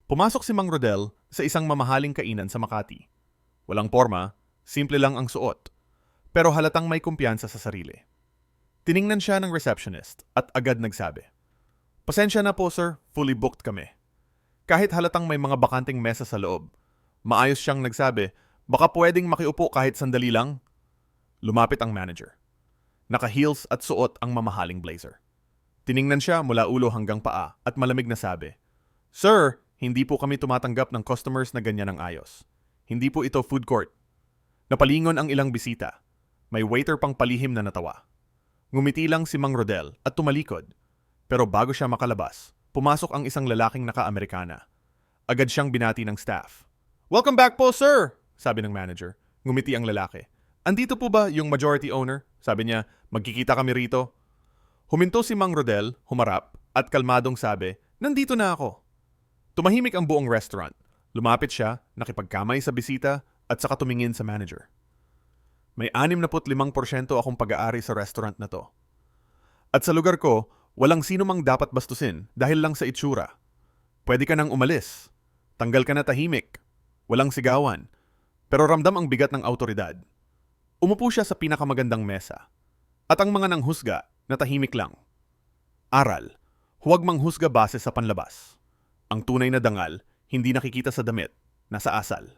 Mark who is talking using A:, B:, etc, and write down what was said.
A: Pumasok si Mang Rodel sa isang mamahaling kainan sa Makati. Walang porma, simple lang ang suot, pero halatang may kumpiyansa sa sarili. Tiningnan siya ng receptionist at agad nagsabi, "Pasensya na po sir, fully booked kami." Kahit halatang may mga bakanting mesa sa loob, maayos siyang nagsabi, "Baka pwedeng makiupo kahit sandali lang?" Lumapit ang manager. Naka-heels at suot ang mamahaling blazer. Tiningnan siya mula ulo hanggang paa at malamig na sabi, "Sir, hindi po kami tumatanggap ng customers na ganyan ang ayos. Hindi po ito food court." Napalingon ang ilang bisita. May waiter pang palihim na natawa. Ngumiti lang si Mang Rodel at tumalikod. Pero bago siya makalabas, pumasok ang isang lalaking naka-Amerikana. Agad siyang binati ng staff. "Welcome back po, sir!" sabi ng manager. Ngumiti ang lalaki. "Andito po ba yung majority owner?" Sabi niya, "Magkikita kami rito." Huminto si Mang Rodel, humarap, at kalmadong sabi, "Nandito na ako." Tumahimik ang buong restaurant. Lumapit siya, nakipagkamay sa bisita, at saka tumingin sa manager. "May 65% akong pag-aari sa restaurant na to. At sa lugar ko, walang sino mang dapat bastusin dahil lang sa itsura. Pwede ka nang umalis. Tanggal ka na tahimik. Walang sigawan. Pero ramdam ang bigat ng autoridad." Umupo siya sa pinakamagandang mesa. At ang mga nanghusga, natahimik lang. Aral, huwag manghusga base sa panlabas. Ang tunay na dangal, hindi nakikita sa damit, nasa asal.